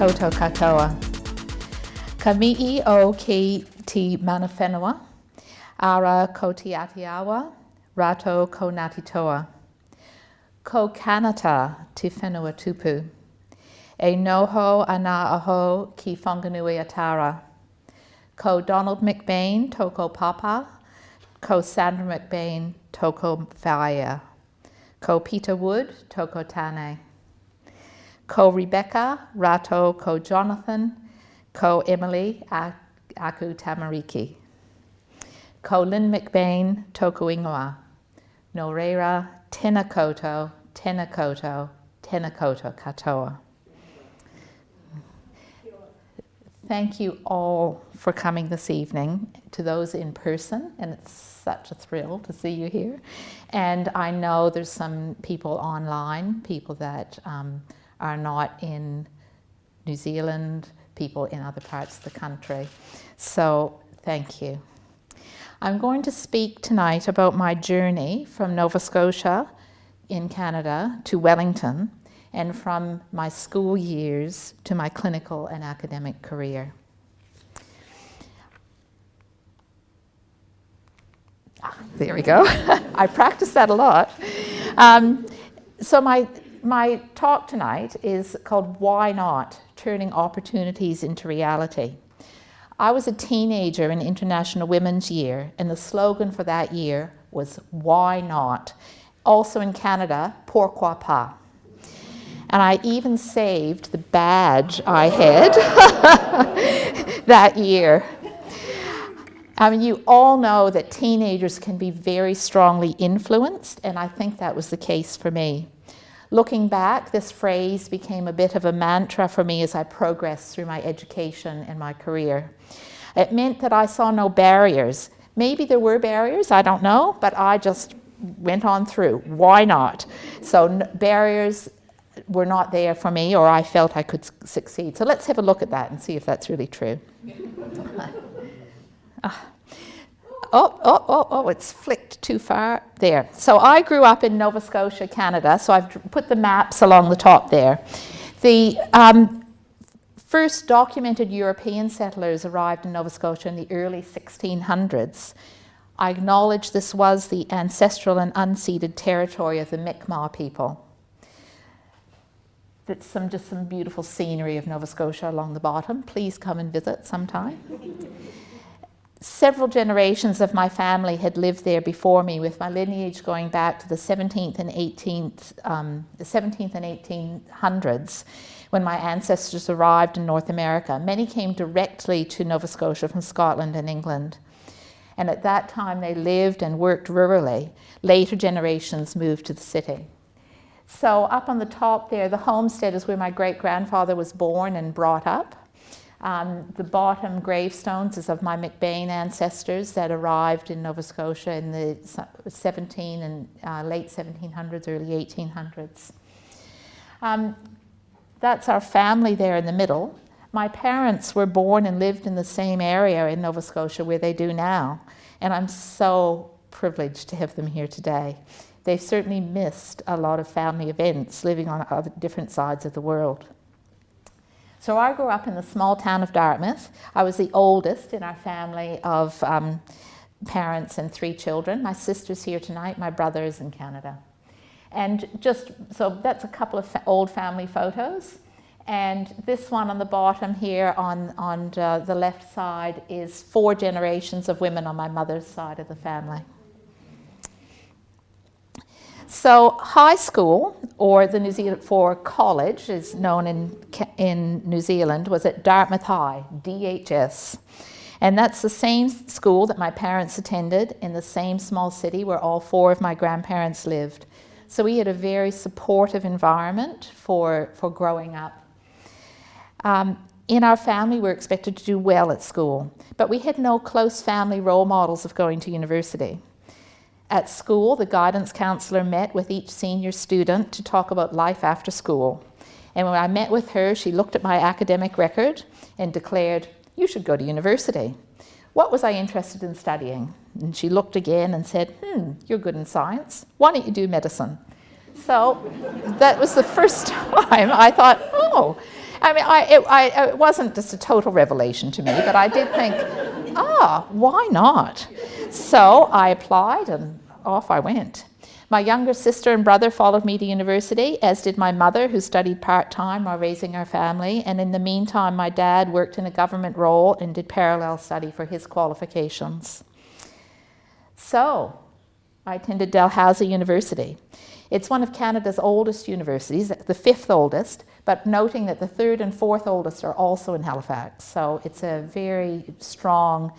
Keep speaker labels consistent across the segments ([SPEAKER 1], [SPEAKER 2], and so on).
[SPEAKER 1] koutou katoa. Ka mi'i o ki te mana whenua, ara ko te atiawa, rato ko Ngāti Toa. Ko kanata te whenua tupu. E noho ana aho ki whanganui atara. Ko Donald McBain toko papa, ko Sandra McBain toko whaia. Ko Peter Wood toko tane. Ko Rebecca, rato ko Jonathan, ko Emily, aku tamariki. Ko Lynn McBain toko ingoa. No reira, tēnā koutou, tēnā koutou, tēnā koutou katoa. Thank you all for coming this evening, to those in person, and it's such a thrill to see you here. And I know there's some people online, people that are not in New Zealand, people in other parts of the country. So thank you. I'm going to speak tonight about my journey from Nova Scotia in Canada to Wellington, and from my school years to my clinical and academic career. There we go. I practiced that a lot. So my talk tonight is called Why Not? Turning Opportunities into Reality. I was a teenager in International Women's Year, and the slogan for that year was Why Not? Also in Canada, Pourquoi Pas? And I even saved the badge I had that year. I mean, you all know that teenagers can be very strongly influenced, and I think that was the case for me. Looking back, this phrase became a bit of a mantra for me as I progressed through my education and my career. It meant that I saw no barriers. Maybe there were barriers, I don't know, but I just went on through. Why not? So barriers were not there for me, or I felt I could succeed. So let's have a look at that and see if that's really true. It's flicked too far. There. So I grew up in Nova Scotia, Canada, so I've put the maps along the top there. The first documented European settlers arrived in Nova Scotia in the early 1600s. I acknowledge this was the ancestral and unceded territory of the Mi'kmaq people. That's just some beautiful scenery of Nova Scotia along the bottom. Please come and visit sometime. Several generations of my family had lived there before me, with my lineage going back to the 17th and 1800s, when my ancestors arrived in North America. Many came directly to Nova Scotia from Scotland and England. And at that time they lived and worked rurally. Later generations moved to the city. So up on the top there, the homestead is where my great-grandfather was born and brought up. The bottom gravestones is of my McBain ancestors that arrived in Nova Scotia in the late 1700s, early 1800s. That's our family there in the middle. My parents were born and lived in the same area in Nova Scotia where they do now, and I'm so privileged to have them here today. They've certainly missed a lot of family events living on other different sides of the world. So I grew up in the small town of Dartmouth. I was the oldest in our family of parents and 3 children. My sister's here tonight, my brother is in Canada. And so that's a couple of old family photos. And this one on the bottom here on the left side is 4 generations of women on my mother's side of the family. So high school, or the New Zealand for college, is known in New Zealand, was at Dartmouth High, DHS. And that's the same school that my parents attended in the same small city where all 4 of my grandparents lived. So we had a very supportive environment for growing up. In our family, we were expected to do well at school, but we had no close family role models of going to university. At school, the guidance counselor met with each senior student to talk about life after school. And when I met with her, she looked at my academic record and declared, "You should go to university." What was I interested in studying? And she looked again and said, "You're good in science. Why don't you do medicine?" So that was the first time I thought, oh. I mean, it wasn't just a total revelation to me, but I did think, why not? So I applied and off I went. My younger sister and brother followed me to university, as did my mother, who studied part-time while raising our family. And in the meantime, my dad worked in a government role and did parallel study for his qualifications. So I attended Dalhousie University. It's one of Canada's oldest universities, the 5th oldest, but noting that the 3rd and 4th oldest are also in Halifax. So it's a very strong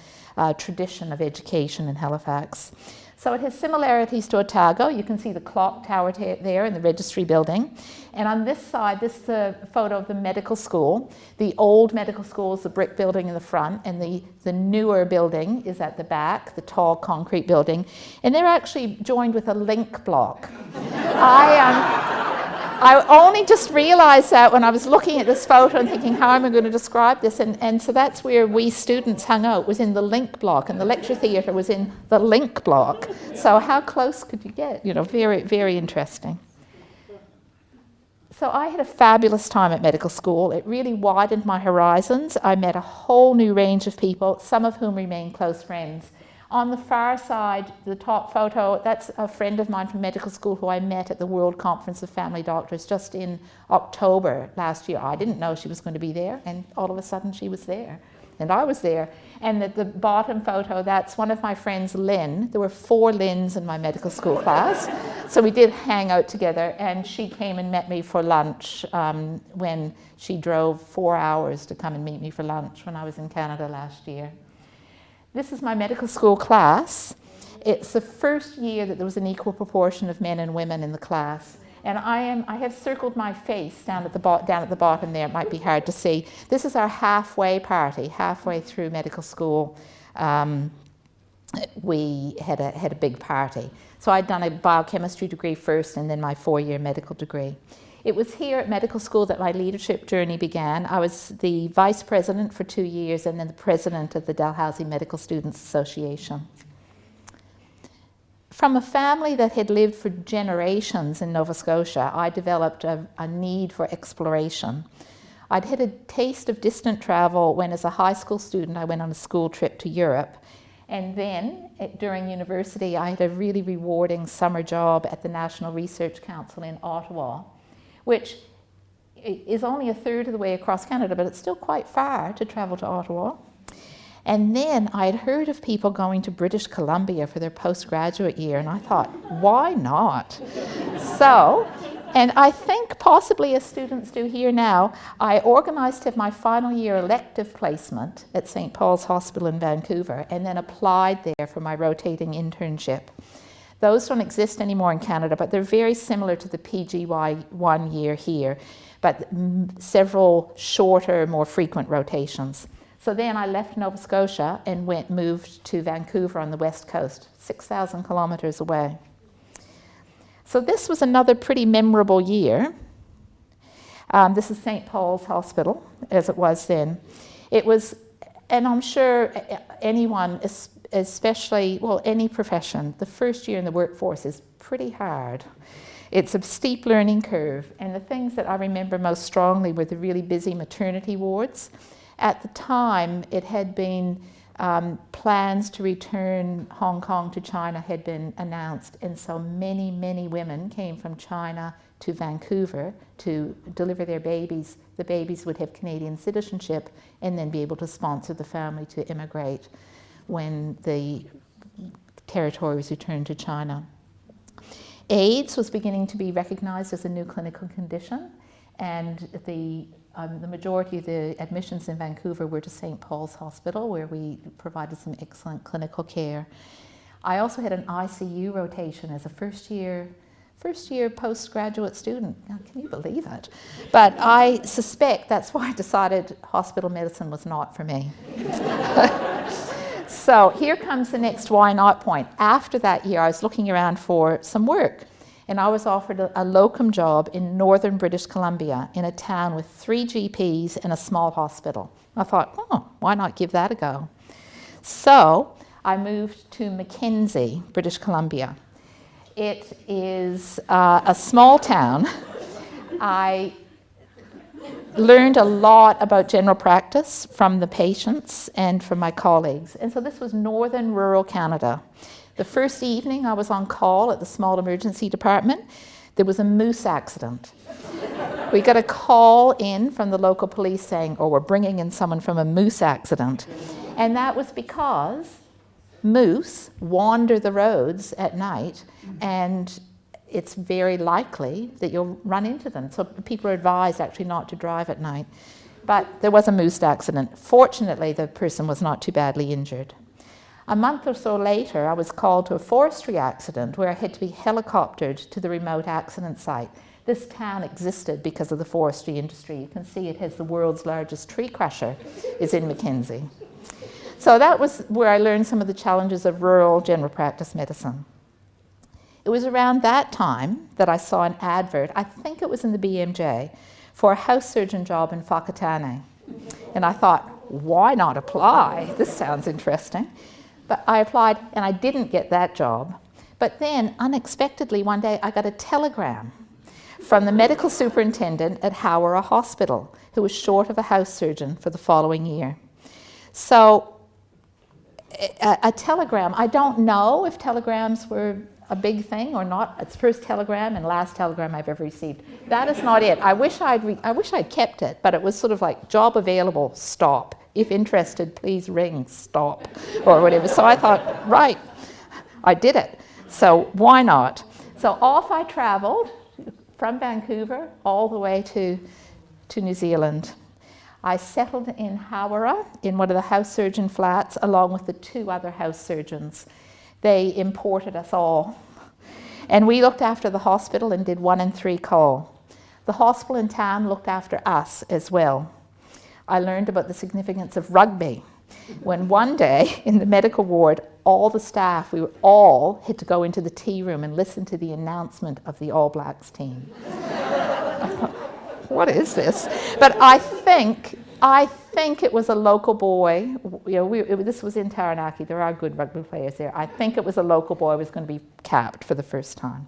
[SPEAKER 1] tradition of education in Halifax. So it has similarities to Otago. You can see the clock tower there in the registry building. And on this side, this is a photo of the medical school. The old medical school is the brick building in the front, and the newer building is at the back, the tall concrete building. And they're actually joined with a link block. I only just realized that when I was looking at this photo and thinking, how am I going to describe this? And so that's where we students hung out, was in the link block, and the lecture theatre was in the link block. So how close could you get? You know, very, very interesting. So I had a fabulous time at medical school. It really widened my horizons. I met a whole new range of people, some of whom remain close friends. On the far side, the top photo, that's a friend of mine from medical school who I met at the World Conference of Family Doctors just in October last year. I didn't know she was going to be there, and all of a sudden she was there, and I was there. And at the bottom photo, that's one of my friends, Lynn. There were 4 Lynns in my medical school class, so we did hang out together, and she came and met me for lunch when she drove 4 hours to come and meet me for lunch when I was in Canada last year. This is my medical school class. It's the first year that there was an equal proportion of men and women in the class. And I have circled my face down at the bottom there. It might be hard to see. This is our halfway party, halfway through medical school. We had a big party. So I'd done a biochemistry degree first and then my 4-year medical degree. It was here at medical school that my leadership journey began. I was the vice president for 2 years and then the president of the Dalhousie Medical Students Association. From a family that had lived for generations in Nova Scotia, I developed a need for exploration. I'd had a taste of distant travel when, as a high school student, I went on a school trip to Europe. And then, during university, I had a really rewarding summer job at the National Research Council in Ottawa, which is only a third of the way across Canada, but it's still quite far to travel to Ottawa. And then I had heard of people going to British Columbia for their postgraduate year, and I thought, why not? So, and I think possibly as students do here now, I organized to have my final year elective placement at St. Paul's Hospital in Vancouver, and then applied there for my rotating internship. Those don't exist anymore in Canada, but they're very similar to the PGY 1 year here, but several shorter, more frequent rotations. So then I left Nova Scotia and moved to Vancouver on the west coast, 6,000 kilometers away. So this was another pretty memorable year. This is St. Paul's Hospital, as it was then. It was, and I'm sure anyone, especially, well, any profession, the first year in the workforce is pretty hard. It's a steep learning curve, and the things that I remember most strongly were the really busy maternity wards. At the time, it had been plans to return Hong Kong to China had been announced, and so many, many women came from China to Vancouver to deliver their babies. The babies would have Canadian citizenship and then be able to sponsor the family to immigrate when the territory was returned to China. AIDS was beginning to be recognized as a new clinical condition, and the majority of the admissions in Vancouver were to St. Paul's Hospital, where we provided some excellent clinical care. I also had an ICU rotation as a first year postgraduate student. Now, can you believe it? But I suspect that's why I decided hospital medicine was not for me. So here comes the next why not point. After that year, I was looking around for some work, and I was offered a locum job in northern British Columbia in a town with 3 GPs and a small hospital. I thought, why not give that a go? So I moved to Mackenzie, British Columbia. It is a small town. learned a lot about general practice from the patients and from my colleagues. And so this was northern rural Canada. The first evening I was on call at the small emergency department, there was a moose accident. We got a call in from the local police saying, oh, we're bringing in someone from a moose accident. And that was because moose wander the roads at night, and it's very likely that you'll run into them. So people are advised actually not to drive at night. But there was a moose accident. Fortunately, the person was not too badly injured. A month or so later, I was called to a forestry accident where I had to be helicoptered to the remote accident site. This town existed because of the forestry industry. You can see it has the world's largest tree crusher, is in Mackenzie. So that was where I learned some of the challenges of rural general practice medicine. It was around that time that I saw an advert, I think it was in the BMJ, for a house surgeon job in Whakatane. And I thought, why not apply? This sounds interesting. But I applied and I didn't get that job. But then, unexpectedly, one day I got a telegram from the medical superintendent at Howrah Hospital, who was short of a house surgeon for the following year. So, a telegram, I don't know if telegrams were a big thing or not. It's first telegram and last telegram I've ever received. That is not it. I wish I'd kept it, but it was sort of like job available, stop. If interested, please ring, stop, or whatever. So I thought, right, I did it. So why not? So off I traveled from Vancouver all the way to New Zealand. I settled in Howrah in one of the house surgeon flats along with the two other house surgeons. They imported us all. And we looked after the hospital and did 1 in 3 call. The hospital in town looked after us as well. I learned about the significance of rugby when one day in the medical ward, all the staff, we all had to go into the tea room and listen to the announcement of the All Blacks team. What is this? But I think it was a local boy. You know, this was in Taranaki. There are good rugby players there. I think it was a local boy who was going to be capped for the first time.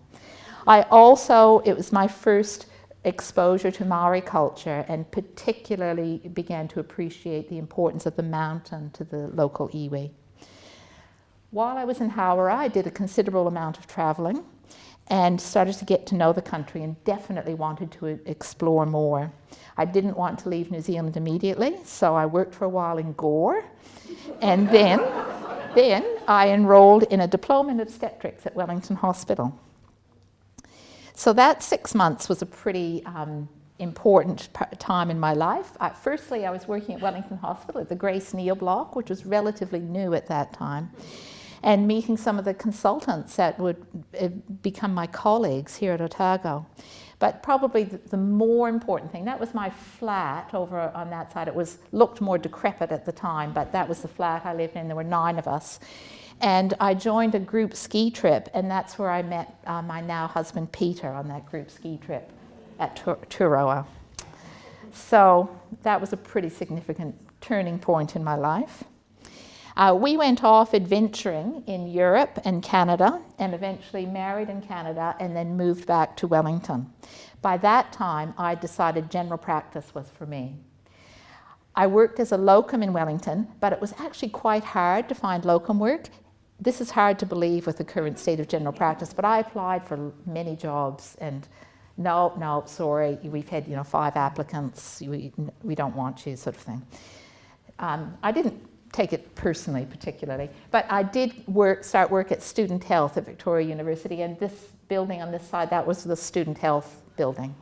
[SPEAKER 1] It was my first exposure to Maori culture, and particularly began to appreciate the importance of the mountain to the local iwi. While I was in Howrah, I did a considerable amount of traveling and started to get to know the country and definitely wanted to explore more. I didn't want to leave New Zealand immediately, so I worked for a while in Gore, and then I enrolled in a diploma in obstetrics at Wellington Hospital. So that 6 months was a pretty important time in my life. Firstly, I was working at Wellington Hospital at the Grace Neal block, which was relatively new at that time, and meeting some of the consultants that would become my colleagues here at Otago. But probably the more important thing, that was my flat over on that side. It looked more decrepit at the time, but that was the flat I lived in. There were 9 of us. And I joined a group ski trip, and that's where I met my now husband Peter on that group ski trip at Turoa. So that was a pretty significant turning point in my life. We went off adventuring in Europe and Canada, and eventually married in Canada and then moved back to Wellington. By that time, I decided general practice was for me. I worked as a locum in Wellington, but it was actually quite hard to find locum work. This is hard to believe with the current state of general practice, but I applied for many jobs and no, sorry, we've had 5 applicants, we don't want you, sort of thing. I didn't take it personally particularly, but I did start work at student health at Victoria University, and this building on this side, that was the student health building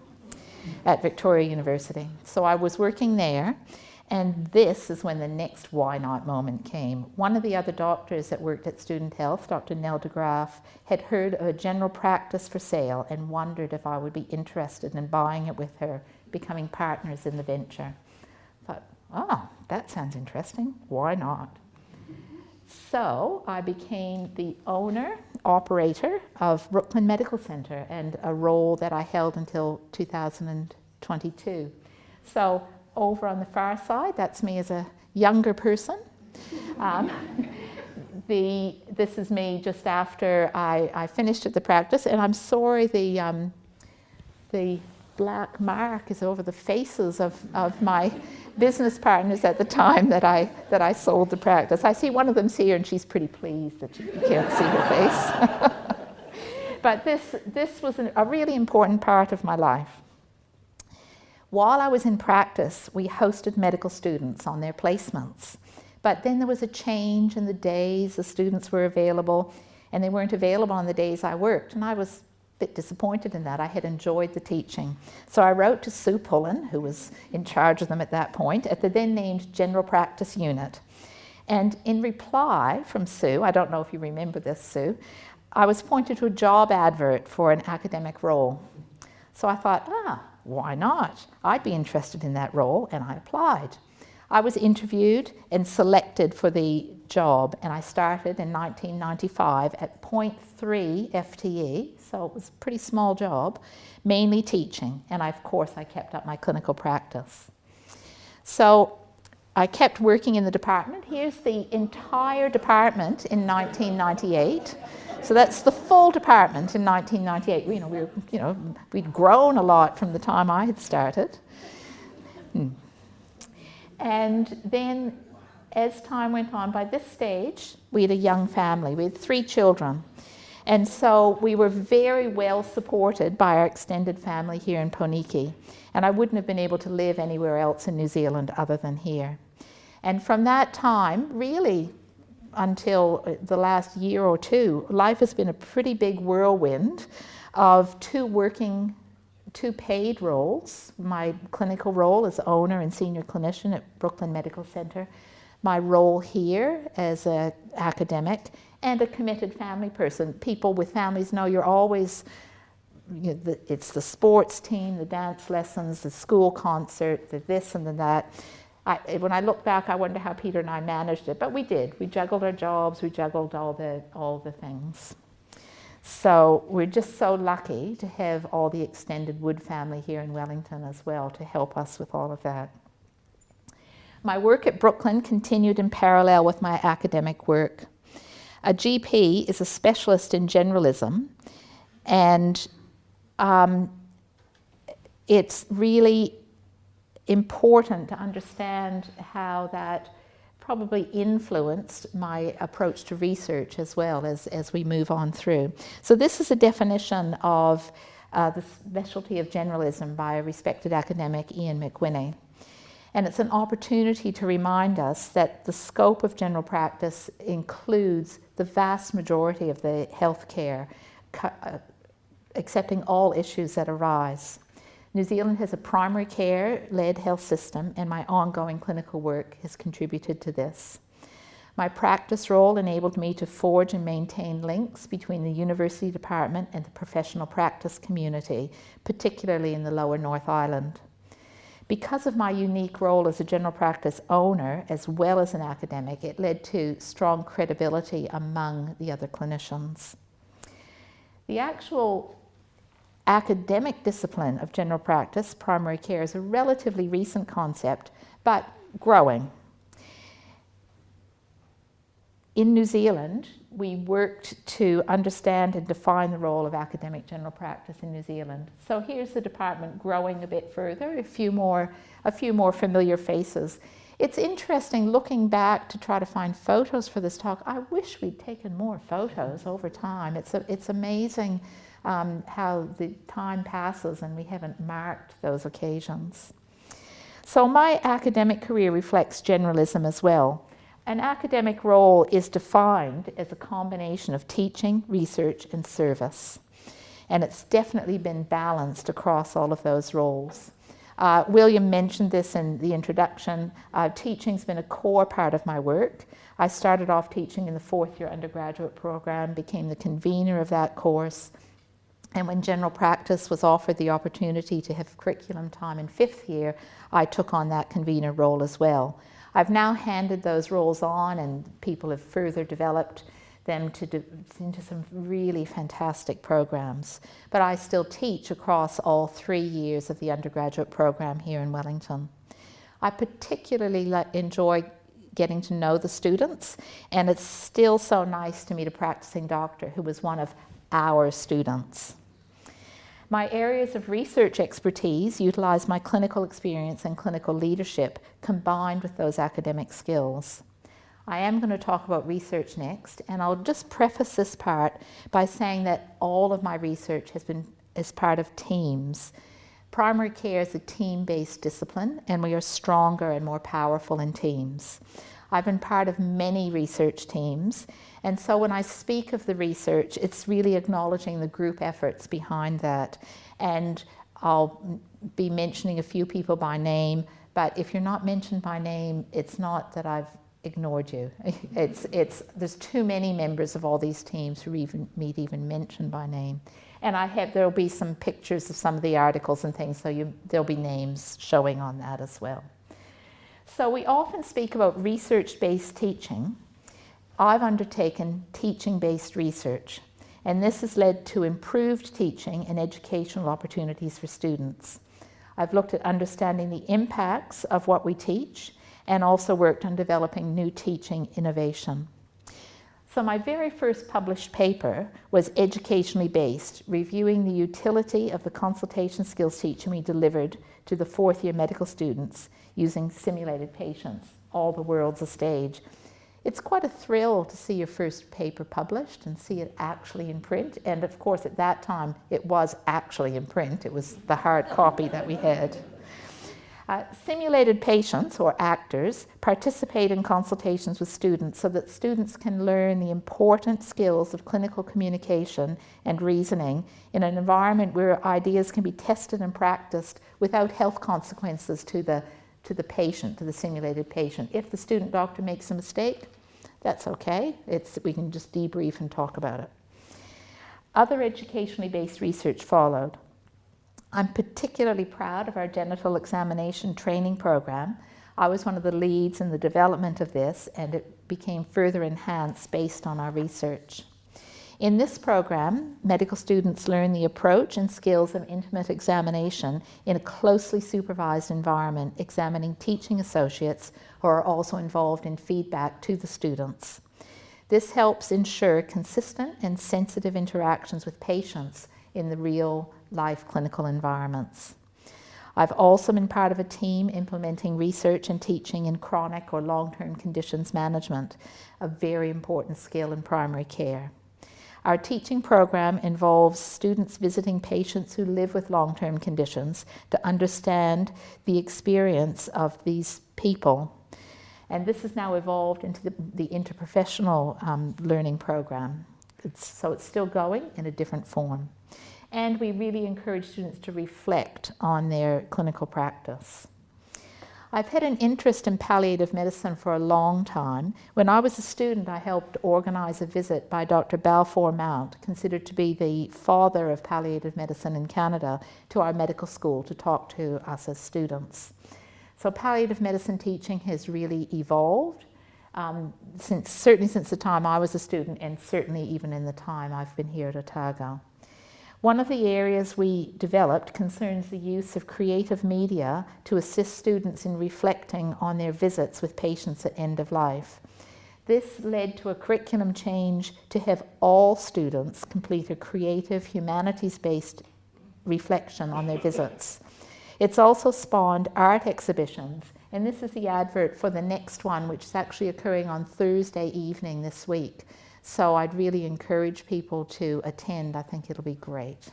[SPEAKER 1] at Victoria University. So I was working there. And this is when the next why not moment came. One of the other doctors that worked at Student Health, Dr. Nell de Graaf, had heard of a general practice for sale and wondered if I would be interested in buying it with her, becoming partners in the venture. I thought, that sounds interesting. Why not? So I became the owner, operator of Brooklyn Medical Center, and a role that I held until 2022. So over on the far side, that's me as a younger person. This is me just after I finished at the practice, and I'm sorry the black mark is over the faces of my business partners at the time that I sold the practice. I see one of them's here and she's pretty pleased that you can't see her face. But this was a really important part of my life. While I was in practice, we hosted medical students on their placements. But then there was a change in the days the students were available, and they weren't available on the days I worked. And I was a bit disappointed in that. I had enjoyed the teaching. So I wrote to Sue Pullen, who was in charge of them at that point, at the then named General Practice Unit. And in reply from Sue, I don't know if you remember this, Sue, I was pointed to a job advert for an academic role. So I thought, why not? I'd be interested in that role, and I applied. I was interviewed and selected for the job, and I started in 1995 at 0.3 FTE, so it was a pretty small job, mainly teaching, and of course I kept up my clinical practice. So I kept working in the department. Here's the entire department in 1998. So that's the full department in 1998. We'd grown a lot from the time I had started. And then as time went on, by this stage, we had a young family. We had 3 children. And so we were very well supported by our extended family here in Poniki. And I wouldn't have been able to live anywhere else in New Zealand other than here. And from that time, really, until the last year or two, life has been a pretty big whirlwind of 2 paid roles. My clinical role as owner and senior clinician at Brooklyn Medical Center, my role here as an academic, and a committed family person. People with families know you're always, it's the sports team, the dance lessons, the school concert, the this and the that. When I look back, I wonder how Peter and I managed it, but we did. We juggled our jobs, we juggled all the things. So we're just so lucky to have all the extended Wood family here in Wellington as well to help us with all of that. My work at Brooklyn continued in parallel with my academic work. A GP is a specialist in generalism, and it's really important to understand how that probably influenced my approach to research as well as we move on through. So this is a definition of the specialty of generalism by a respected academic, Ian McWhinney. And it's an opportunity to remind us that the scope of general practice includes the vast majority of the healthcare, accepting all issues that arise. New Zealand has a primary care-led health system, and my ongoing clinical work has contributed to this. My practice role enabled me to forge and maintain links between the university department and the professional practice community, particularly in the Lower North Island. Because of my unique role as a general practice owner as well as an academic, it led to strong credibility among the other clinicians. The actual academic discipline of general practice, primary care, is a relatively recent concept, but growing. In New Zealand, we worked to understand and define the role of academic general practice in New Zealand. So here's the department growing a bit further, a few more familiar faces. It's interesting looking back to try to find photos for this talk. I wish we'd taken more photos over time. It's amazing how the time passes and we haven't marked those occasions. So my academic career reflects generalism as well. An academic role is defined as a combination of teaching, research, and service. And it's definitely been balanced across all of those roles. William mentioned this in the introduction. Teaching's been a core part of my work. I started off teaching in the 4th year undergraduate program, became the convener of that course. And when general practice was offered the opportunity to have curriculum time in 5th year, I took on that convener role as well. I've now handed those roles on, and people have further developed them into some really fantastic programs. But I still teach across all 3 years of the undergraduate program here in Wellington. I particularly enjoy getting to know the students, and it's still so nice to meet a practicing doctor who was one of our students. My areas of research expertise utilize my clinical experience and clinical leadership combined with those academic skills. I am going to talk about research next, and I'll just preface this part by saying that all of my research has been as part of teams. Primary care is a team-based discipline, and we are stronger and more powerful in teams. I've been part of many research teams, and so when I speak of the research, it's really acknowledging the group efforts behind that. And I'll be mentioning a few people by name, but if you're not mentioned by name, it's not that I've ignored you. There's too many members of all these teams who need even mentioned by name. And there'll be some pictures of some of the articles and things, so there'll be names showing on that as well. So we often speak about research-based teaching. I've undertaken teaching-based research, and this has led to improved teaching and educational opportunities for students. I've looked at understanding the impacts of what we teach and also worked on developing new teaching innovation. So my very first published paper was educationally based, reviewing the utility of the consultation skills teaching we delivered to the fourth-year medical students using simulated patients, all the world's a stage. It's quite a thrill to see your first paper published and see it actually in print. And of course, at that time, it was actually in print. It was the hard copy that we had. Simulated patients, or actors, participate in consultations with students so that students can learn the important skills of clinical communication and reasoning in an environment where ideas can be tested and practiced without health consequences to the patient, to the simulated patient. If the student doctor makes a mistake, that's okay. We can just debrief and talk about it. Other educationally based research followed. I'm particularly proud of our genital examination training program. I was one of the leads in the development of this, and it became further enhanced based on our research. In this program, medical students learn the approach and skills of intimate examination in a closely supervised environment, examining teaching associates who are also involved in feedback to the students. This helps ensure consistent and sensitive interactions with patients in the real life clinical environments. I've also been part of a team implementing research and teaching in chronic or long-term conditions management, a very important skill in primary care. Our teaching program involves students visiting patients who live with long-term conditions to understand the experience of these people. And this has now evolved into the interprofessional learning program. So it's still going in a different form. And we really encourage students to reflect on their clinical practice. I've had an interest in palliative medicine for a long time. When I was a student, I helped organize a visit by Dr. Balfour Mount, considered to be the father of palliative medicine in Canada, to our medical school to talk to us as students. So palliative medicine teaching has really evolved, certainly since the time I was a student, and certainly even in the time I've been here at Otago. One of the areas we developed concerns the use of creative media to assist students in reflecting on their visits with patients at end of life. This led to a curriculum change to have all students complete a creative, humanities-based reflection on their visits. It's also spawned art exhibitions, and this is the advert for the next one, which is actually occurring on Thursday evening this week. So I'd really encourage people to attend. I think it'll be great.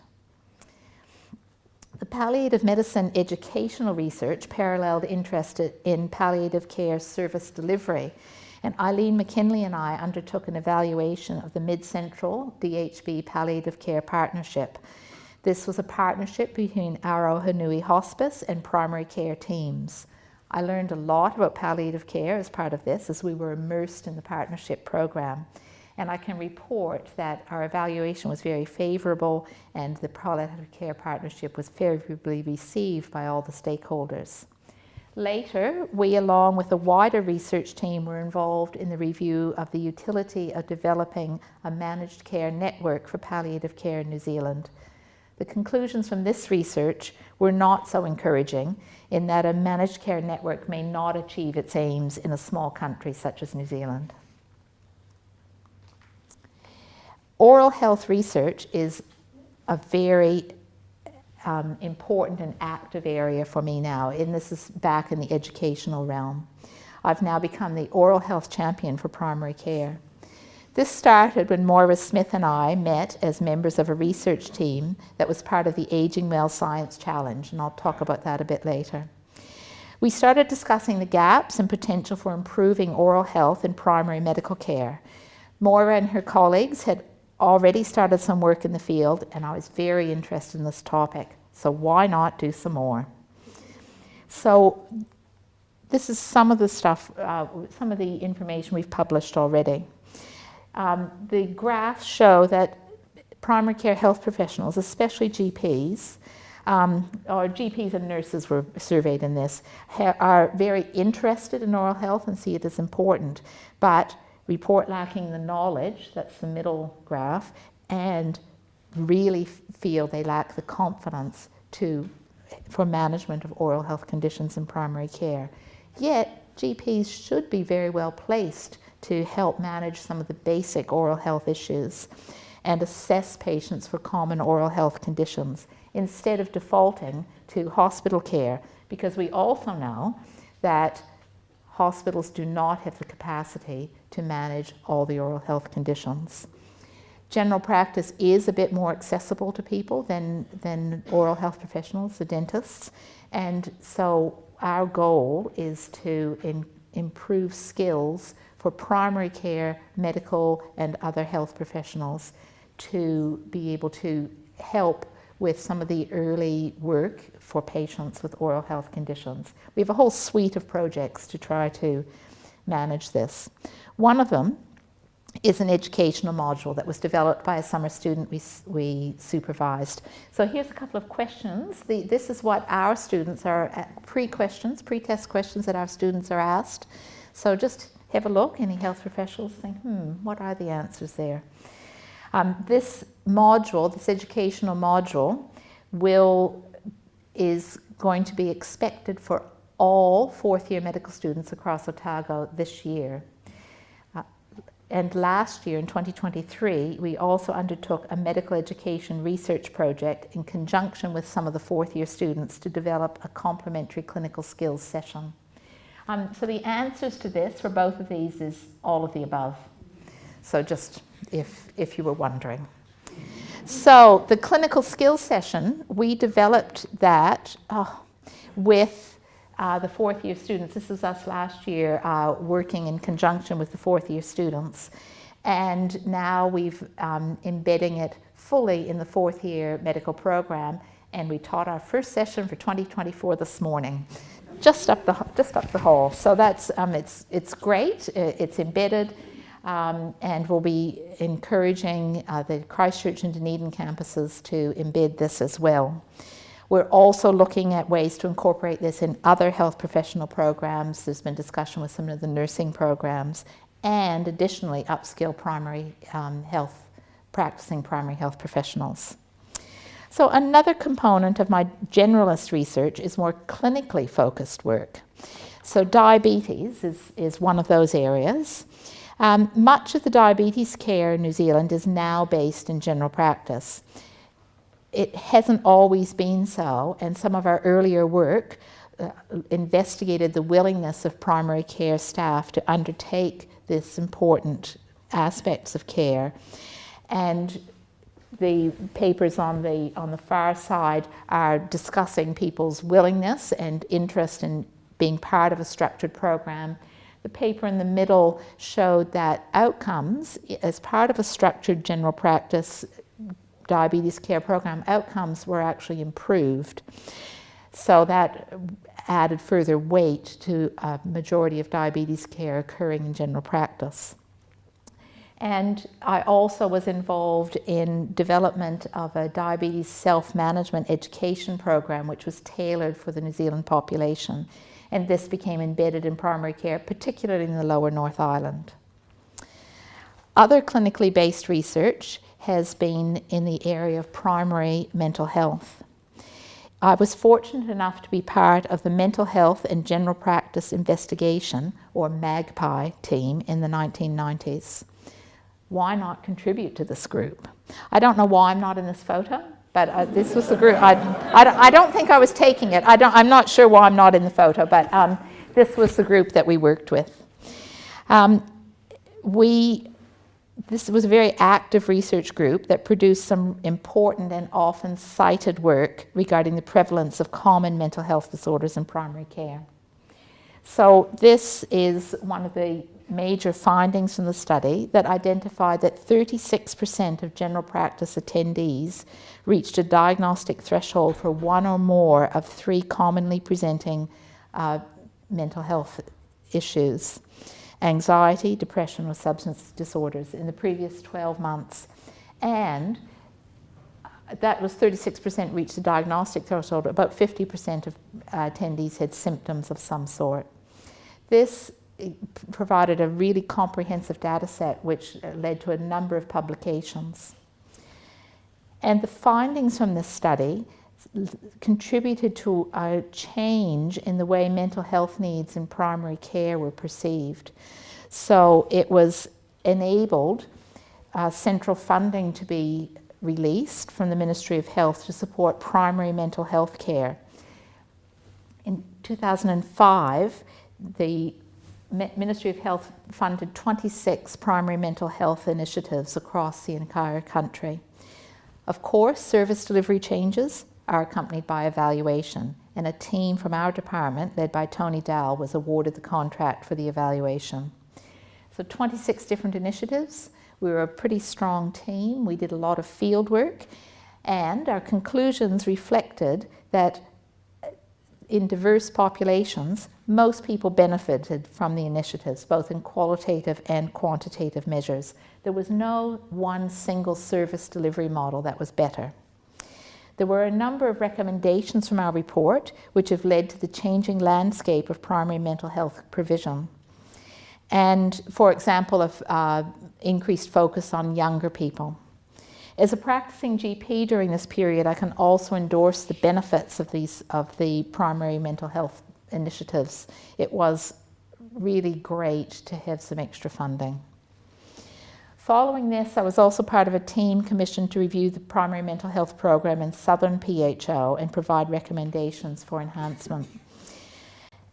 [SPEAKER 1] The palliative medicine educational research paralleled interest in palliative care service delivery. And Eileen McKinley and I undertook an evaluation of the Mid-Central DHB Palliative Care Partnership. This was a partnership between Arohanui Hospice and primary care teams. I learned a lot about palliative care as part of this, as we were immersed in the partnership program. And I can report that our evaluation was very favorable, and the palliative care partnership was favorably received by all the stakeholders. Later, we, along with a wider research team, were involved in the review of the utility of developing a managed care network for palliative care in New Zealand. The conclusions from this research were not so encouraging, in that a managed care network may not achieve its aims in a small country such as New Zealand. Oral health research is a very important and active area for me now, and this is back in the educational realm. I've now become the oral health champion for primary care. This started when Moira Smith and I met as members of a research team that was part of the Aging Well Science Challenge, and I'll talk about that a bit later. We started discussing the gaps and potential for improving oral health in primary medical care. Moira and her colleagues had already started some work in the field, and I was very interested in this topic, so why not do some more? So this is some of the stuff, some of the information we've published already. The graphs show that primary care health professionals, especially GPs, or GPs and nurses were surveyed in this, are very interested in oral health and see it as important, but report lacking the knowledge, that's the middle graph, and really feel they lack the confidence for management of oral health conditions in primary care. Yet, GPs should be very well placed to help manage some of the basic oral health issues and assess patients for common oral health conditions instead of defaulting to hospital care, because we also know that hospitals do not have the capacity to manage all the oral health conditions. General practice is a bit more accessible to people than oral health professionals, the dentists, and so our goal is to improve skills for primary care, medical, and other health professionals to be able to help with some of the early work for patients with oral health conditions. We have a whole suite of projects to try to manage this. One of them is an educational module that was developed by a summer student we supervised. So here's a couple of questions. This is what our students are, pre-test questions that our students are asked. So just have a look. Any health professionals think, what are the answers there? This module, this educational module, is going to be expected for all fourth-year medical students across Otago this year. And last year, in 2023, we also undertook a medical education research project in conjunction with some of the fourth-year students to develop a complementary clinical skills session. So the answers to this for both of these is all of the above. So just if you were wondering. So the clinical skills session, we developed that with the fourth-year students. This is us last year working in conjunction with the fourth-year students. And now we've embedding it fully in the fourth-year medical program. And we taught our first session for 2024 this morning, just up the hall. So that's it's great. It's embedded. And we'll be encouraging the Christchurch and Dunedin campuses to embed this as well. We're also looking at ways to incorporate this in other health professional programs. There's been discussion with some of the nursing programs, and additionally upskill practicing primary health professionals. So another component of my generalist research is more clinically focused work. So diabetes is one of those areas. Much of the diabetes care in New Zealand is now based in general practice. It hasn't always been so, and some of our earlier work investigated the willingness of primary care staff to undertake this important aspects of care. And the papers on the far side are discussing people's willingness and interest in being part of a structured program. The paper in the middle showed that outcomes, as part of a structured general practice diabetes care program, outcomes were actually improved. So that added further weight to a majority of diabetes care occurring in general practice. And I also was involved in development of a diabetes self-management education program, which was tailored for the New Zealand population. And this became embedded in primary care, particularly in the Lower North Island. Other clinically based research has been in the area of primary mental health. I was fortunate enough to be part of the Mental Health and General Practice Investigation, or MAGPIE, team in the 1990s. Why not contribute to this group? I don't know why I'm not in this photo. But this was the group. I don't think I was taking it. I'm not sure why I'm not in the photo, but this was the group that we worked with. This was a very active research group that produced some important and often cited work regarding the prevalence of common mental health disorders in primary care. So this is one of the major findings from the study that identified that 36% of general practice attendees reached a diagnostic threshold for one or more of three commonly presenting mental health issues: anxiety, depression, or substance disorders in the previous 12 months. And that was 36% reached the diagnostic threshold. About 50% of attendees had symptoms of some sort. This provided a really comprehensive data set which led to a number of publications. And the findings from this study contributed to a change in the way mental health needs in primary care were perceived. So it was enabled central funding to be released from the Ministry of Health to support primary mental health care. In 2005, the Ministry of Health funded 26 primary mental health initiatives across the entire country. Of course, service delivery changes are accompanied by evaluation, and a team from our department, led by Tony Dowell, was awarded the contract for the evaluation. So 26 different initiatives. We were a pretty strong team. We did a lot of field work, and our conclusions reflected that in diverse populations, most people benefited from the initiatives, both in qualitative and quantitative measures. There was no one single service delivery model that was better. There were a number of recommendations from our report which have led to the changing landscape of primary mental health provision. And, for example, of increased focus on younger people. As a practicing GP during this period, I can also endorse the benefits of the primary mental health initiatives. It was really great to have some extra funding. Following this, I was also part of a team commissioned to review the primary mental health program in Southern PHO and provide recommendations for enhancement.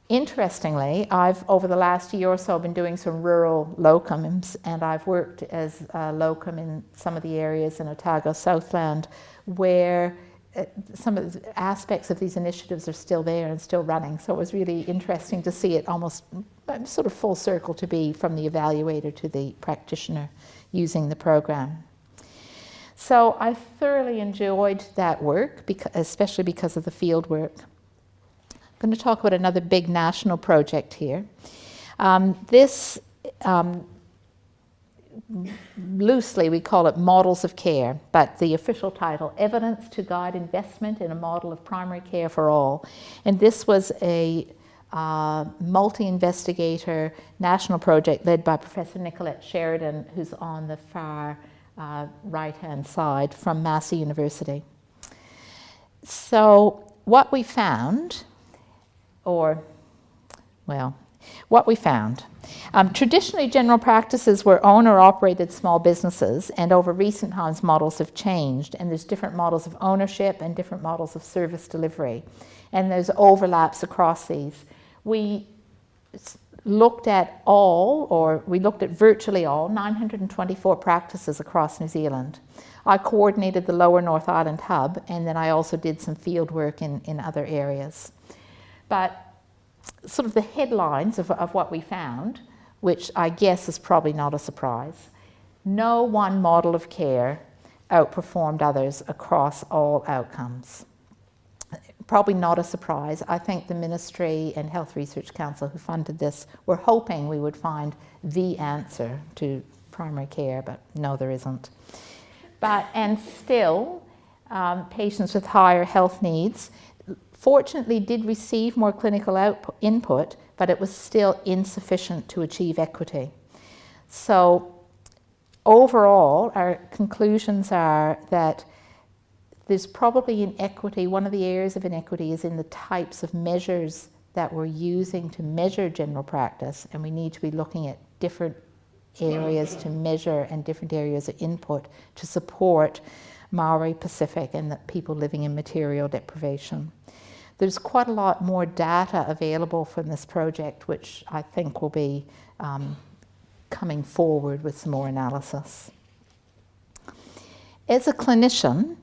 [SPEAKER 1] Interestingly, I've, over the last year or so, been doing some rural locums, and I've worked as a locum in some of the areas in Otago, Southland, where some of the aspects of these initiatives are still there and still running. So it was really interesting to see it almost sort of full circle, to be from the evaluator to the practitioner using the program. So I thoroughly enjoyed that work, especially because of the field work. I'm going to talk about another big national project here. Loosely we call it Models of Care, but the official title, Evidence to Guide Investment in a Model of Primary Care for All. And this was a multi-investigator national project led by Professor Nicolette Sheridan, who's on the far right-hand side, from Massey University. So what we found, traditionally general practices were owner-operated small businesses, and over recent times models have changed, and there's different models of ownership and different models of service delivery, and there's overlaps across these. We looked at virtually all 924 practices across New Zealand. I coordinated the Lower North Island hub, and then I also did some field work in other areas. But sort of the headlines of what we found, which I guess is probably not a surprise: no one model of care outperformed others across all outcomes. Probably not a surprise. I think the Ministry and Health Research Council, who funded this, were hoping we would find the answer to primary care, but no, there isn't. And still, patients with higher health needs fortunately did receive more clinical input, but it was still insufficient to achieve equity. So overall, our conclusions are that there's probably inequity. One of the areas of inequity is in the types of measures that we're using to measure general practice, and we need to be looking at different areas to measure and different areas of input to support Maori Pacific and the people living in material deprivation. There's quite a lot more data available from this project, which I think will be coming forward with some more analysis. As a clinician,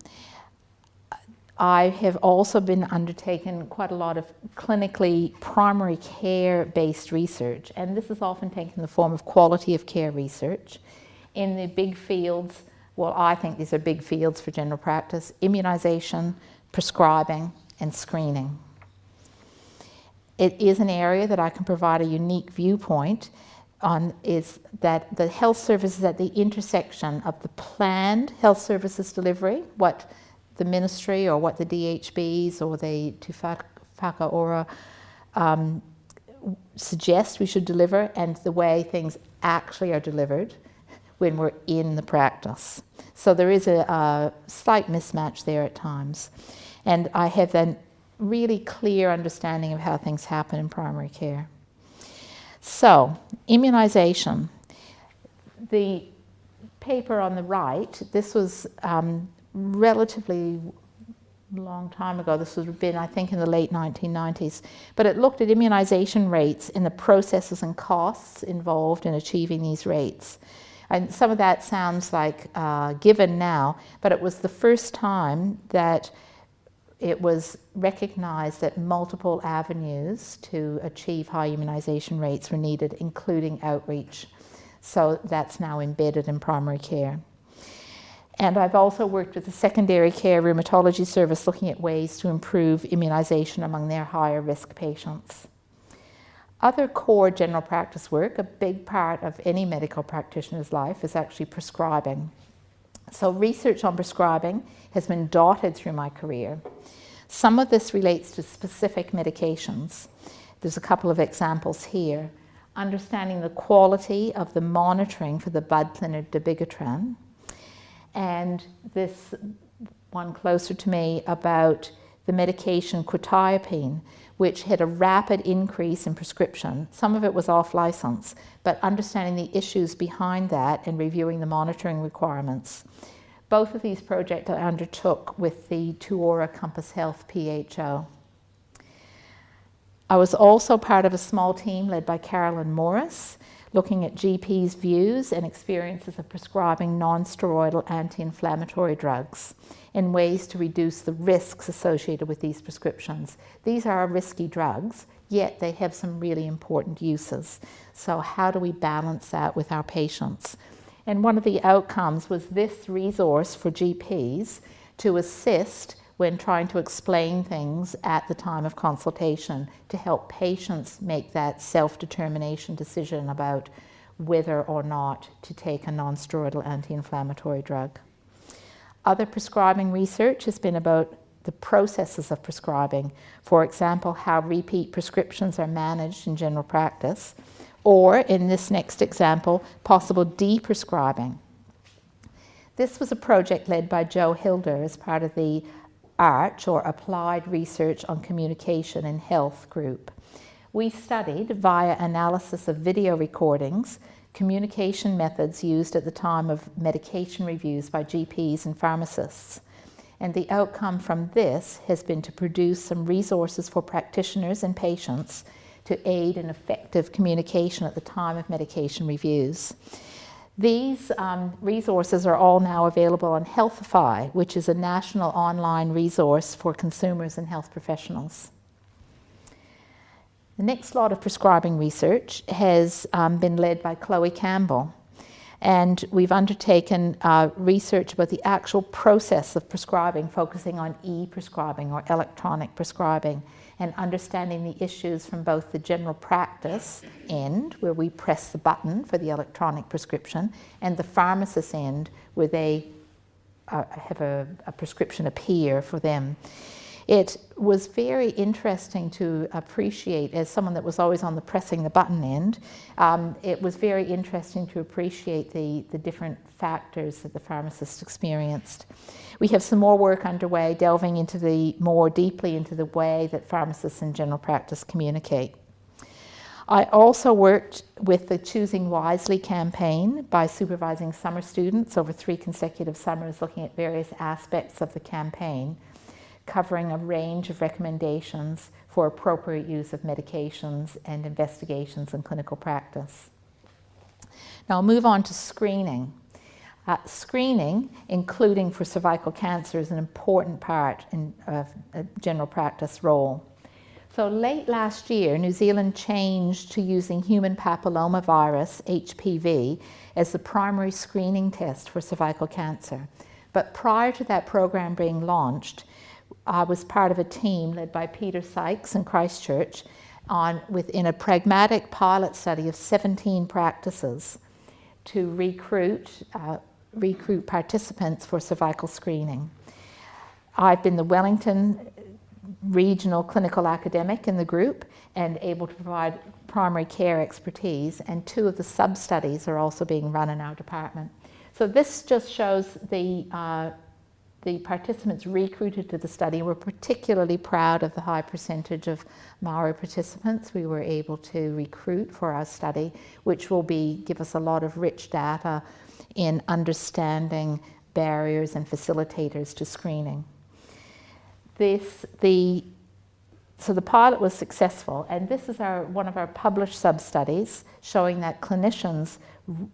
[SPEAKER 1] I have also been undertaking quite a lot of clinically primary care-based research, and this is often taken the form of quality of care research in the big fields. Well, I think these are big fields for general practice: immunization, prescribing, and screening. It is an area that I can provide a unique viewpoint on, is that the health services at the intersection of the planned health services delivery, what the ministry or what the DHBs or the Tufaka Ora suggest we should deliver, and the way things actually are delivered when we're in the practice. So there is a slight mismatch there at times. And I have a really clear understanding of how things happen in primary care. So, immunization. The paper on the right, this was relatively long time ago. This would have been, I think, in the late 1990s. But it looked at immunization rates and the processes and costs involved in achieving these rates. And some of that sounds like given now, but it was the first time that it was recognized that multiple avenues to achieve high immunization rates were needed, including outreach. So that's now embedded in primary care. And I've also worked with the secondary care rheumatology service looking at ways to improve immunization among their higher risk patients. Other core general practice work, a big part of any medical practitioner's life, is actually prescribing. So research on prescribing has been dotted through my career. Some of this relates to specific medications. There's a couple of examples here. Understanding the quality of the monitoring for the blood thinner dabigatran, and this one closer to me about the medication quetiapine, which had a rapid increase in prescription. Some of it was off license, but understanding the issues behind that and reviewing the monitoring requirements. Both of these projects I undertook with the Tuora Compass Health PHO. I was also part of a small team led by Carolyn Morris, looking at GPs' views and experiences of prescribing non-steroidal anti-inflammatory drugs and ways to reduce the risks associated with these prescriptions. These are risky drugs, yet they have some really important uses. So how do we balance that with our patients? And one of the outcomes was this resource for GPs to assist when trying to explain things at the time of consultation to help patients make that self-determination decision about whether or not to take a non-steroidal anti-inflammatory drug. Other prescribing research has been about the processes of prescribing. For example, how repeat prescriptions are managed in general practice, or in this next example, possible de-prescribing. This was a project led by Joe Hilder as part of the ARCH, or Applied Research on Communication in Health group. We studied, via analysis of video recordings, communication methods used at the time of medication reviews by GPs and pharmacists. And the outcome from this has been to produce some resources for practitioners and patients to aid in effective communication at the time of medication reviews. These resources are all now available on Healthify, which is a national online resource for consumers and health professionals. The next lot of prescribing research has been led by Chloe Campbell, and we've undertaken research about the actual process of prescribing, focusing on e-prescribing or electronic prescribing, and understanding the issues from both the general practice end, where we press the button for the electronic prescription, and the pharmacist end, where they have a prescription appear for them. It was very interesting to appreciate, as someone that was always on the pressing the button end, it was very interesting to appreciate the different factors that the pharmacist experienced. We have some more work underway delving more deeply into the way that pharmacists in general practice communicate. I also worked with the Choosing Wisely campaign by supervising summer students over 3 consecutive summers, looking at various aspects of the campaign, covering a range of recommendations for appropriate use of medications and investigations in clinical practice. Now I'll move on to screening. Screening, including for cervical cancer, is an important part of a general practice role. So late last year, New Zealand changed to using human papillomavirus, HPV, as the primary screening test for cervical cancer. But prior to that program being launched, I was part of a team led by Peter Sykes in Christchurch within a pragmatic pilot study of 17 practices to recruit participants for cervical screening. I've been the Wellington regional clinical academic in the group and able to provide primary care expertise, and 2 of the sub-studies are also being run in our department. So this just shows the participants recruited to the study. We're particularly proud of the high percentage of Maori participants we were able to recruit for our study, which will give us a lot of rich data in understanding barriers and facilitators to screening. So the pilot was successful, and this is one of our published sub-studies showing that clinicians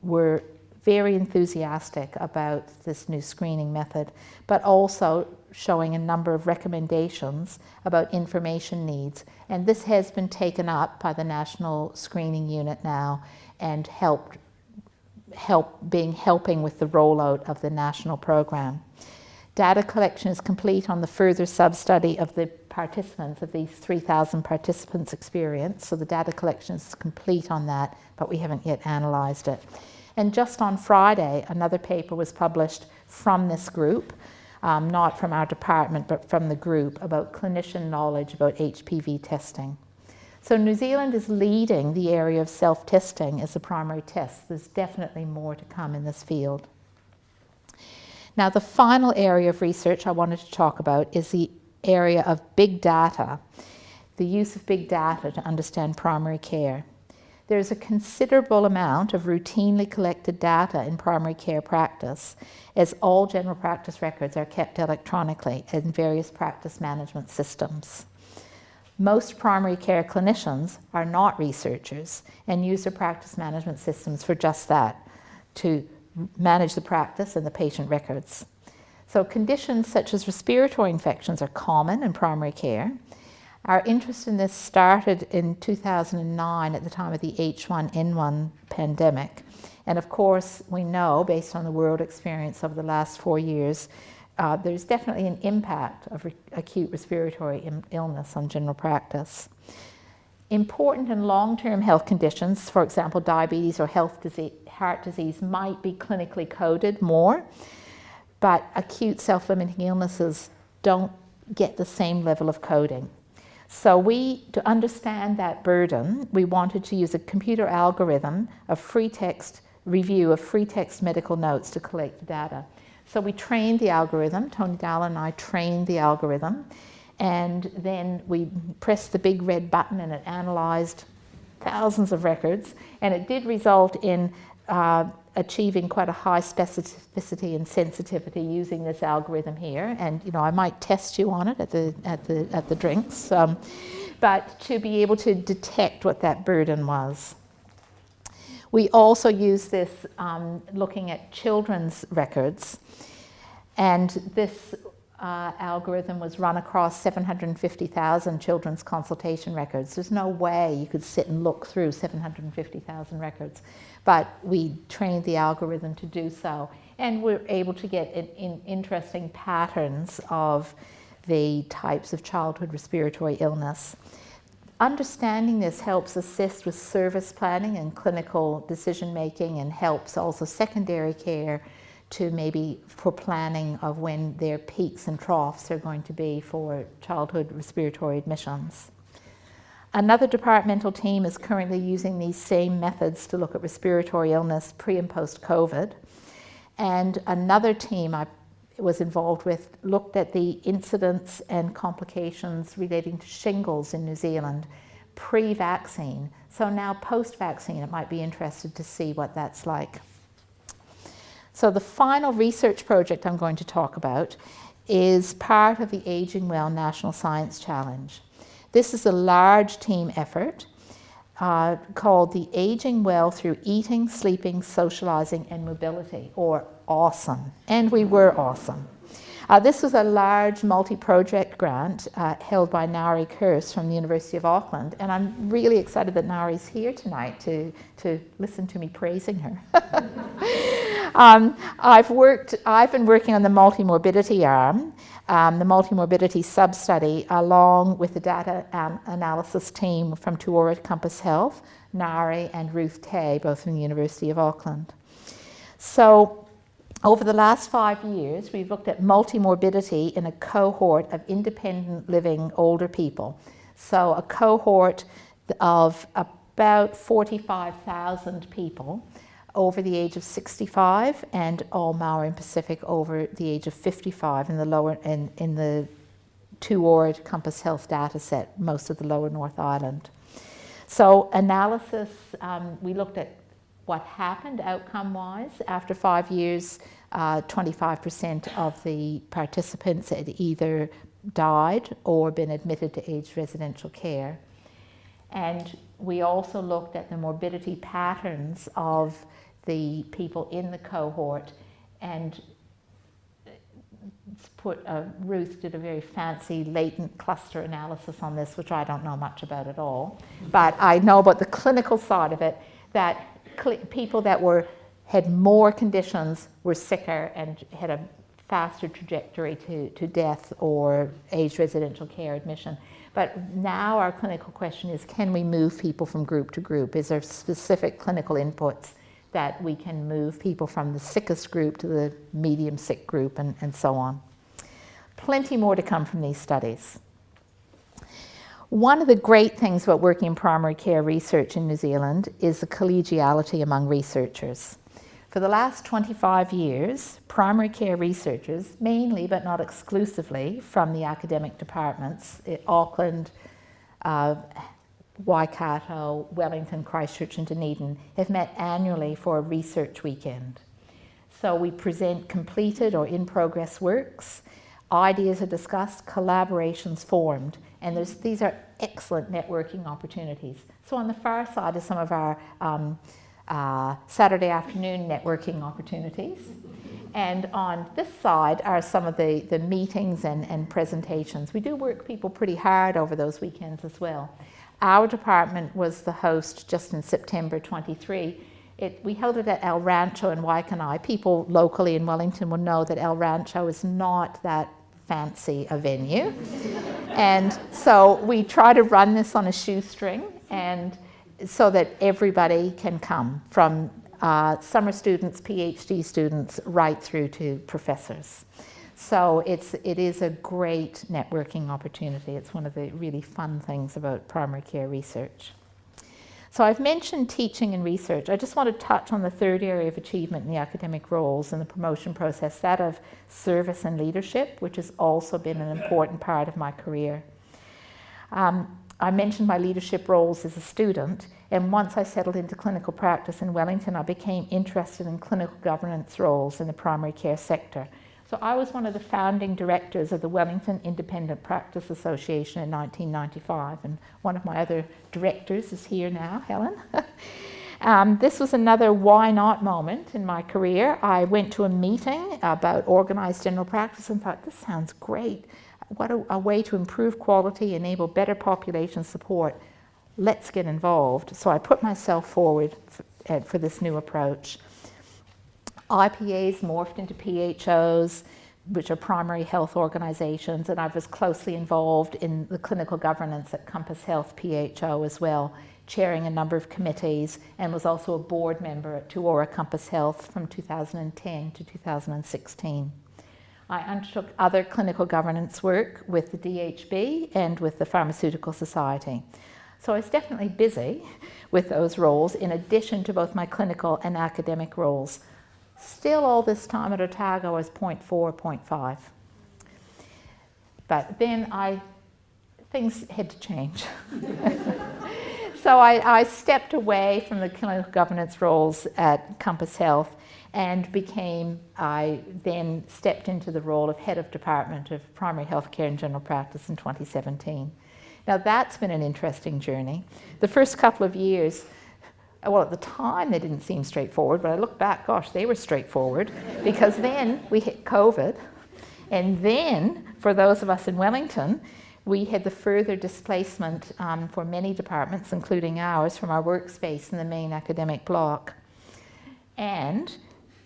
[SPEAKER 1] were very enthusiastic about this new screening method, but also showing a number of recommendations about information needs. And this has been taken up by the National Screening Unit now and helping with the rollout of the national program. Data collection is complete on the further sub-study of the participants, of these 3,000 participants' experience. So the data collection is complete on that, but we haven't yet analysed it. And just on Friday, another paper was published from this group, not from our department, but from the group, about clinician knowledge about HPV testing. So New Zealand is leading the area of self-testing as a primary test. There's definitely more to come in this field. Now, the final area of research I wanted to talk about is the area of big data, the use of big data to understand primary care. There's a considerable amount of routinely collected data in primary care practice, as all general practice records are kept electronically in various practice management systems. Most primary care clinicians are not researchers and use their practice management systems for just that, to manage the practice and the patient records. So conditions such as respiratory infections are common in primary care. Our interest in this started in 2009 at the time of the H1N1 pandemic. And of course, we know, based on the world experience over the last 4 years, there's definitely an impact of acute respiratory illness on general practice. Important and long-term health conditions, for example, diabetes or heart disease, might be clinically coded more, but acute self-limiting illnesses don't get the same level of coding. So to understand that burden, we wanted to use a computer algorithm of review of free text medical notes to collect the data. So we trained the algorithm, Tony Dalla and I trained the algorithm, and then we pressed the big red button and it analysed thousands of records, and it did result in achieving quite a high specificity and sensitivity using this algorithm here. And I might test you on it at the drinks, but to be able to detect what that burden was. We also use this looking at children's records, and this algorithm was run across 750,000 children's consultation records. There's no way you could sit and look through 750,000 records, but we trained the algorithm to do so, and we're able to get interesting patterns of the types of childhood respiratory illness. Understanding this helps assist with service planning and clinical decision making, and helps also secondary care to maybe for planning of when their peaks and troughs are going to be for childhood respiratory admissions. Another departmental team is currently using these same methods to look at respiratory illness pre and post COVID. And another team I was involved with looked at the incidence and complications relating to shingles in New Zealand pre-vaccine. So now post-vaccine, it might be interested to see what that's like. So the final research project I'm going to talk about is part of the Aging Well National Science Challenge. This is a large team effort called the Aging Well Through Eating, Sleeping, Socializing and Mobility, or AWESOME. And we were awesome. This was a large multi-project grant held by Nari Kurse from the University of Auckland, and I'm really excited that Nari's here tonight to listen to me praising her. I've been working on the multi-morbidity arm, the multi-morbidity sub-study, along with the data analysis team from Tuora Compass Health, Nari and Ruth Tay, both from the University of Auckland. So over the last 5 years, we've looked at multi-morbidity in a cohort of independent living older people. So a cohort of about 45,000 people over the age of 65, and all Maori and Pacific over the age of 55 in the Tuora Compass Health data set, most of the lower North Island. So analysis, we looked at what happened outcome-wise. After 5 years, 25% of the participants had either died or been admitted to aged residential care. And we also looked at the morbidity patterns of the people in the cohort, and Ruth did a very fancy latent cluster analysis on this, which I don't know much about at all. But I know about the clinical side of it, that people that had more conditions were sicker and had a faster trajectory to death or aged residential care admission. But now our clinical question is, can we move people from group to group? Is there specific clinical inputs that we can move people from the sickest group to the medium sick group and so on? Plenty more to come from these studies. One of the great things about working in primary care research in New Zealand is the collegiality among researchers. For the last 25 years, primary care researchers, mainly but not exclusively from the academic departments, Auckland, Waikato, Wellington, Christchurch and Dunedin, have met annually for a research weekend. So we present completed or in-progress works, ideas are discussed, collaborations formed, and these are excellent networking opportunities. So on the far side is some of our Saturday afternoon networking opportunities. And on this side are some of the meetings and presentations. We do work people pretty hard over those weekends as well. Our department was the host just in September 23. We held it at El Rancho in Waikanae. People locally in Wellington will know that El Rancho is not that fancy a venue. And so we try to run this on a shoestring, and so that everybody can come, from summer students, PhD students, right through to professors. So it is a great networking opportunity. It's one of the really fun things about primary care research. So I've mentioned teaching and research. I just want to touch on the third area of achievement in the academic roles and the promotion process, that of service and leadership, which has also been an important part of my career. I mentioned my leadership roles as a student, and once I settled into clinical practice in Wellington, I became interested in clinical governance roles in the primary care sector. So I was one of the founding directors of the Wellington Independent Practice Association in 1995, and one of my other directors is here now, Helen. This was another why not moment in my career. I went to a meeting about organized general practice and thought, this sounds great. What a way to improve quality, enable better population support. Let's get involved. So I put myself forward for this new approach. IPAs morphed into PHOs, which are primary health organizations, and I was closely involved in the clinical governance at Compass Health PHO as well, chairing a number of committees, and was also a board member at Tuora Compass Health from 2010 to 2016. I undertook other clinical governance work with the DHB and with the Pharmaceutical Society. So I was definitely busy with those roles in addition to both my clinical and academic roles. Still all this time at Otago I was 0.4, 0.5. But then things had to change. So I stepped away from the clinical governance roles at Compass Health and I then stepped into the role of Head of Department of Primary Healthcare and General Practice in 2017. Now that's been an interesting journey. The first couple of years, well, at the time they didn't seem straightforward, but I look back, gosh, they were straightforward, because then we hit COVID, and then for those of us in Wellington, we had the further displacement for many departments, including ours, from our workspace in the main academic block. And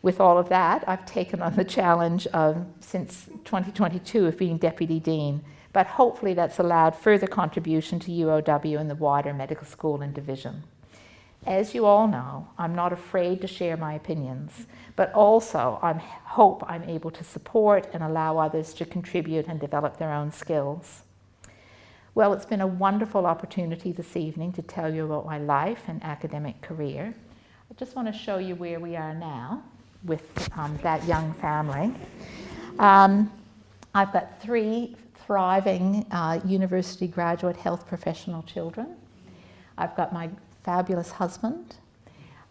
[SPEAKER 1] with all of that, I've taken on the challenge of, since 2022, of being Deputy Dean. But hopefully that's allowed further contribution to UOW and the wider medical school and division. As you all know, I'm not afraid to share my opinions, but also I hope I'm able to support and allow others to contribute and develop their own skills. Well, it's been a wonderful opportunity this evening to tell you about my life and academic career. I just want to show you where we are now with that young family. I've got 3 thriving university graduate health professional children. I've got my fabulous husband.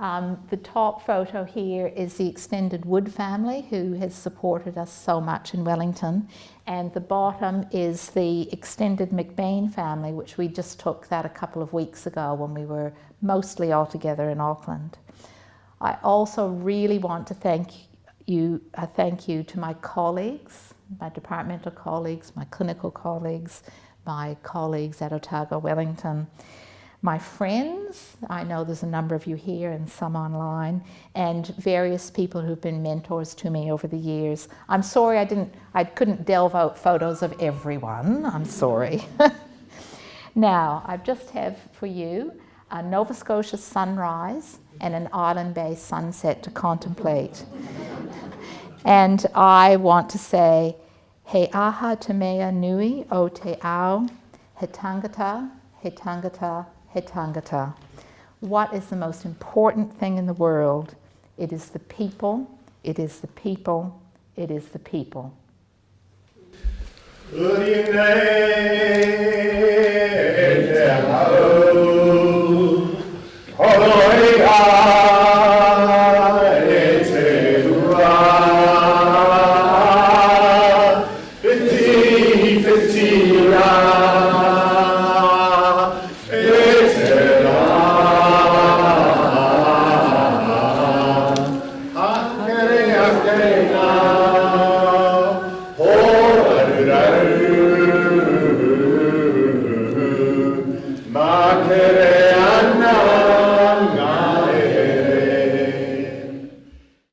[SPEAKER 1] The top photo here is the extended Wood family, who has supported us so much in Wellington. And the bottom is the extended McBain family, which we just took that a couple of weeks ago when we were mostly all together in Auckland. I also really want to thank you to my colleagues, my departmental colleagues, my clinical colleagues, my colleagues at Otago, Wellington, my friends. I know there's a number of you here and some online, and various people who've been mentors to me over the years. I'm sorry I couldn't delve out photos of everyone. I'm sorry. Now, I just have for you a Nova Scotia sunrise and an Island Bay sunset to contemplate. And I want to say, he aha te mea nui o te ao, he tangata, he tangata, he tangata. What is the most important thing in the world? It is the people, it is the people, it is the people. Good evening.